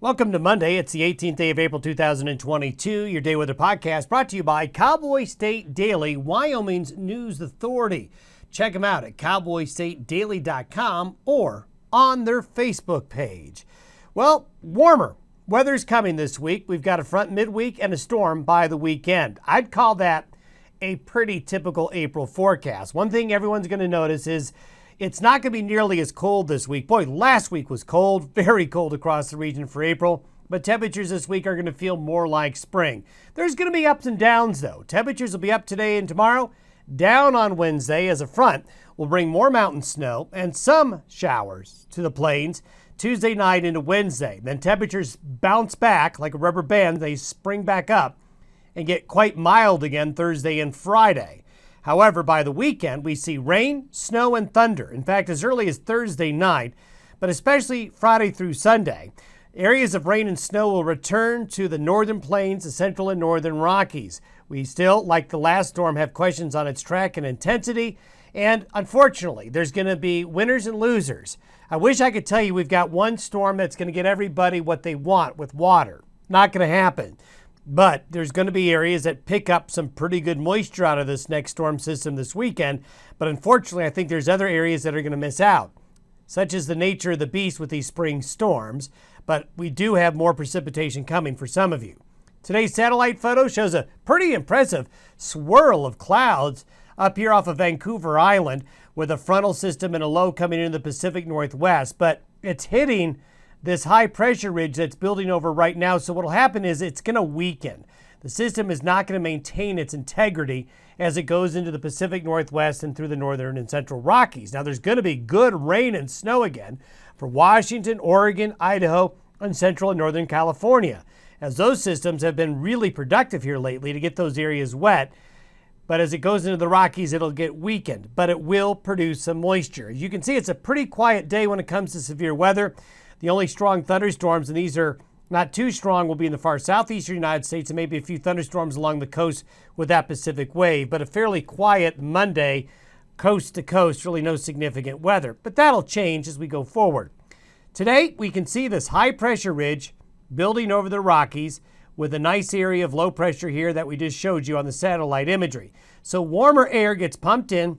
Welcome to Monday. It's the 18th day of April 2022. Your Day Weather Podcast brought to you by Cowboy State Daily, Wyoming's news authority. Check them out at cowboystatedaily.com or on their Facebook page. Well, warmer weather's coming this week. We've got a front midweek and a storm by the weekend. I'd call that a pretty typical April forecast. One thing everyone's going to notice is it's not going to be nearly as cold this week. Boy, last week was cold, very cold across the region for April, but temperatures this week are going to feel more like spring. There's going to be ups and downs, though. Temperatures will be up today and tomorrow, down on Wednesday as a front will bring more mountain snow and some showers to the plains Tuesday night into Wednesday. Then temperatures bounce back like a rubber band. They spring back up and get quite mild again Thursday and Friday. However, by the weekend, we see rain, snow, and thunder. In fact, as early as Thursday night, but especially Friday through Sunday, areas of rain and snow will return to the northern plains, the central and northern Rockies. We still, like the last storm, have questions on its track and intensity. And unfortunately, there's going to be winners and losers. I wish I could tell you we've got one storm that's going to get everybody what they want with water. Not going to happen. But there's going to be areas that pick up some pretty good moisture out of this next storm system this weekend. But unfortunately, I think there's other areas that are going to miss out, such as the nature of the beast with these spring storms. But we do have more precipitation coming for some of you. Today's satellite photo shows a pretty impressive swirl of clouds up here off of Vancouver Island with a frontal system and a low coming into the Pacific Northwest. But it's hitting this high pressure ridge that's building over right now. So what will happen is it's going to weaken. The system is not going to maintain its integrity as it goes into the Pacific Northwest and through the northern and central Rockies. Now there's going to be good rain and snow again for Washington, Oregon, Idaho, and central and northern California, as those systems have been really productive here lately to get those areas wet. But as it goes into the Rockies, it'll get weakened, but it will produce some moisture. As you can see, it's a pretty quiet day when it comes to severe weather. The only strong thunderstorms, and these are not too strong, will be in the far southeastern United States and maybe a few thunderstorms along the coast with that Pacific wave. But a fairly quiet Monday, coast to coast, really no significant weather. But that'll change as we go forward. Today, we can see this high pressure ridge building over the Rockies with a nice area of low pressure here that we just showed you on the satellite imagery. So warmer air gets pumped in,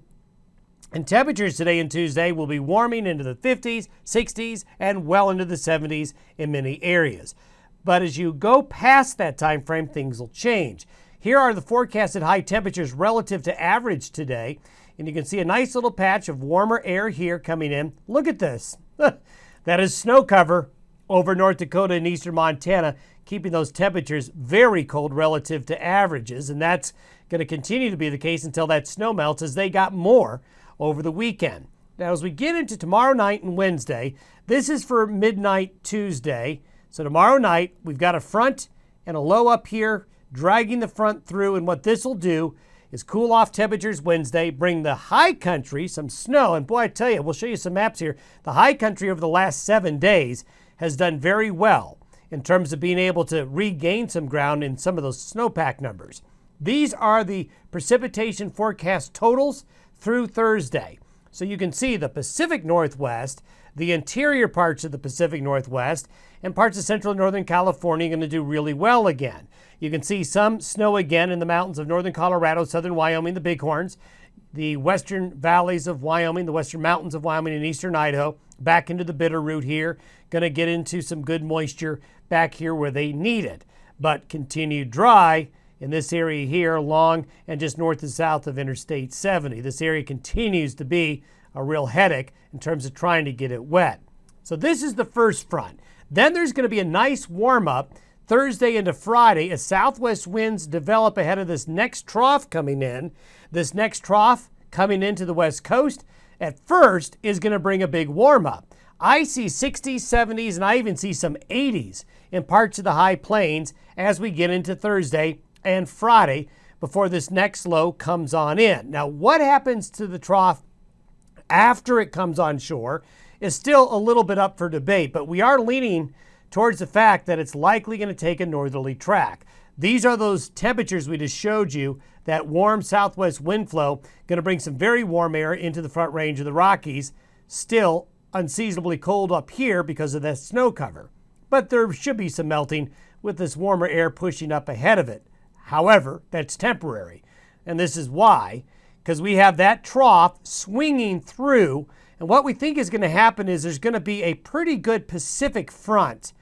and temperatures today and Tuesday will be warming into the 50s, 60s, and well into the 70s in many areas. But as you go past that time frame, things will change. Here are the forecasted high temperatures relative to average today. And you can see a nice little patch of warmer air here coming in. Look at this. That is snow cover over North Dakota and eastern Montana, keeping those temperatures very cold relative to averages. And that's going to continue to be the case until that snow melts, as they got more over the weekend. Now, as we get into tomorrow night and Wednesday, this is for midnight Tuesday. So tomorrow night, we've got a front and a low up here dragging the front through. And what this will do is cool off temperatures Wednesday, bring the high country some snow. And boy, I tell you, we'll show you some maps here. The high country over the last 7 days has done very well in terms of being able to regain some ground in some of those snowpack numbers. These are the precipitation forecast totals through Thursday. So you can see the Pacific Northwest, the interior parts of the Pacific Northwest, and parts of central and northern California are going to do really well again. You can see some snow again in the mountains of northern Colorado, southern Wyoming, the Bighorns, the western valleys of Wyoming, the western mountains of Wyoming, and eastern Idaho, back into the Bitterroot here. Going to get into some good moisture back here where they need it, but continue dry in this area here along and just north and south of Interstate 70. This area continues to be a real headache in terms of trying to get it wet. So this is the first front. Then there's going to be a nice warm up Thursday into Friday as southwest winds develop ahead of this next trough coming in. This next trough coming into the west coast at first is going to bring a big warm up. I see 60s, 70s, and I even see some 80s in parts of the high plains as we get into Thursday and Friday before this next low comes on in. Now, what happens to the trough after it comes on shore is still a little bit up for debate, but we are leaning towards the fact that it's likely going to take a northerly track. These are those temperatures we just showed you, that warm southwest wind flow going to bring some very warm air into the front range of the Rockies, still unseasonably cold up here because of that snow cover. but there should be some melting with this warmer air pushing up ahead of it. However, that's temporary. And this is why, because we have that trough swinging through. And what we think is going to happen is there's going to be a pretty good Pacific front,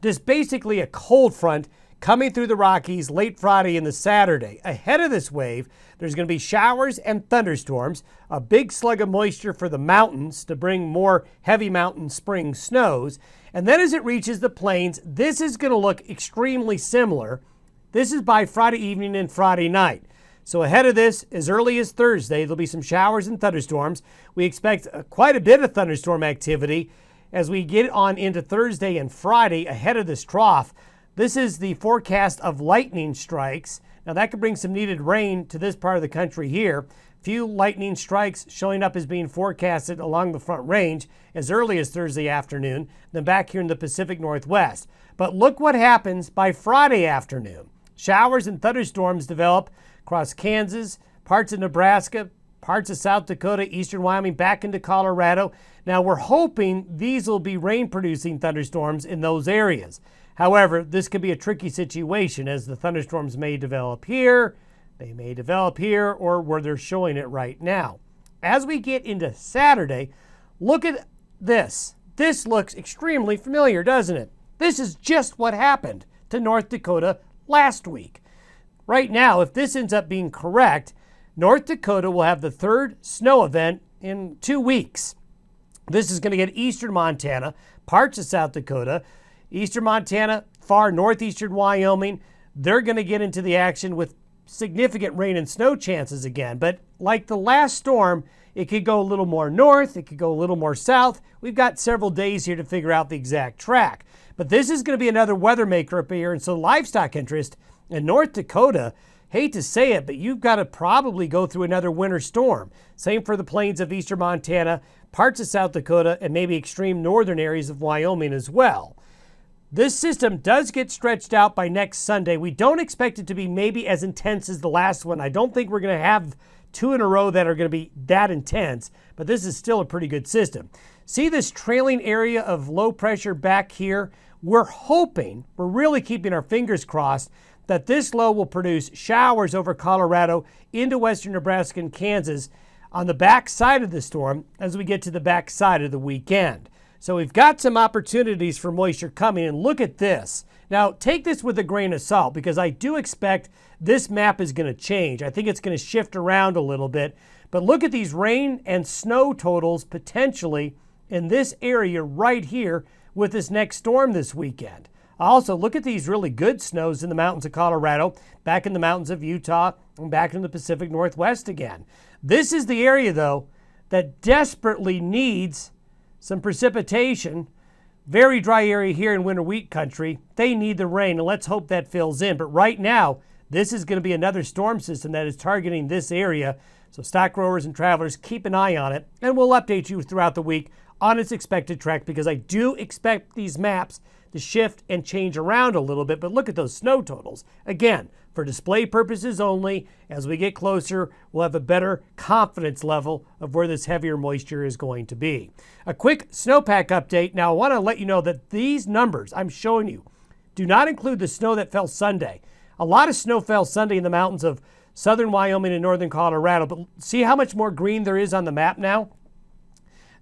just basically a cold front coming through the Rockies late Friday and the Saturday. Ahead of this wave, there's going to be showers and thunderstorms, a big slug of moisture for the mountains to bring more heavy mountain spring snows. And then as it reaches the plains, this is going to look extremely similar. This is by Friday evening and Friday night. So ahead of this, as early as Thursday, there'll be some showers and thunderstorms. We expect quite a bit of thunderstorm activity as we get on into Thursday and Friday ahead of this trough. This is the forecast of lightning strikes. Now that could bring some needed rain to this part of the country here. Few lightning strikes showing up as being forecasted along the Front Range as early as Thursday afternoon, then back here in the Pacific Northwest. But look what happens by Friday afternoon. Showers and thunderstorms develop across Kansas, parts of Nebraska, parts of South Dakota, eastern Wyoming, back into Colorado. Now we're hoping these will be rain-producing thunderstorms in those areas. However, this could be a tricky situation as the thunderstorms may develop here, they may develop here, or where they're showing it right now. As we get into Saturday, look at this. This looks extremely familiar, doesn't it? This is just what happened to North Dakota last week. Right now, if this ends up being correct, North Dakota will have the third snow event in 2 weeks. This is going to get eastern Montana, parts of South Dakota, eastern Montana, far northeastern Wyoming. They're going to get into the action with significant rain and snow chances again. But like the last storm, it could go a little more north, it could go a little more south. We've got several days here to figure out the exact track. But this is going to be another weather maker up here, and so livestock interest in North Dakota, hate to say it, but you've got to probably go through another winter storm. Same for the plains of eastern Montana, parts of South Dakota, and maybe extreme northern areas of Wyoming as well. This system does get stretched out by next Sunday. We don't expect it to be maybe as intense as the last one. I don't think we're going to have two in a row that are going to be that intense, but this is still a pretty good system. See this trailing area of low pressure back here? We're hoping, we're really keeping our fingers crossed, that this low will produce showers over Colorado into western Nebraska and Kansas on the back side of the storm as we get to the back side of the weekend. So we've got some opportunities for moisture coming, and look at this. Now, take this with a grain of salt because I do expect this map is going to change. I think it's going to shift around a little bit. But look at these rain and snow totals potentially in this area right here with this next storm this weekend. Also, look at these really good snows in the mountains of Colorado, back in the mountains of Utah, and back in the Pacific Northwest again. This is the area, though, that desperately needs some precipitation. Very dry area here in winter wheat country. They need the rain, and let's hope that fills in. But right now, this is going to be another storm system that is targeting this area. So stock growers and travelers, keep an eye on it, and we'll update you throughout the week on its expected track because I do expect these maps to shift and change around a little bit. But look at those snow totals. Again, for display purposes only. As we get closer, we'll have a better confidence level of where this heavier moisture is going to be. A quick snowpack update. Now, I want to let you know that these numbers I'm showing you do not include the snow that fell Sunday. A lot of snow fell Sunday in the mountains of southern Wyoming and northern Colorado. But see how much more green there is on the map now?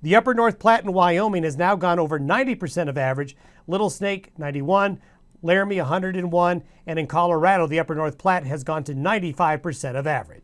The upper North Platte in Wyoming has now gone over 90% of average. Little Snake, 91. Laramie, 101. And in Colorado, the upper North Platte has gone to 95% of average.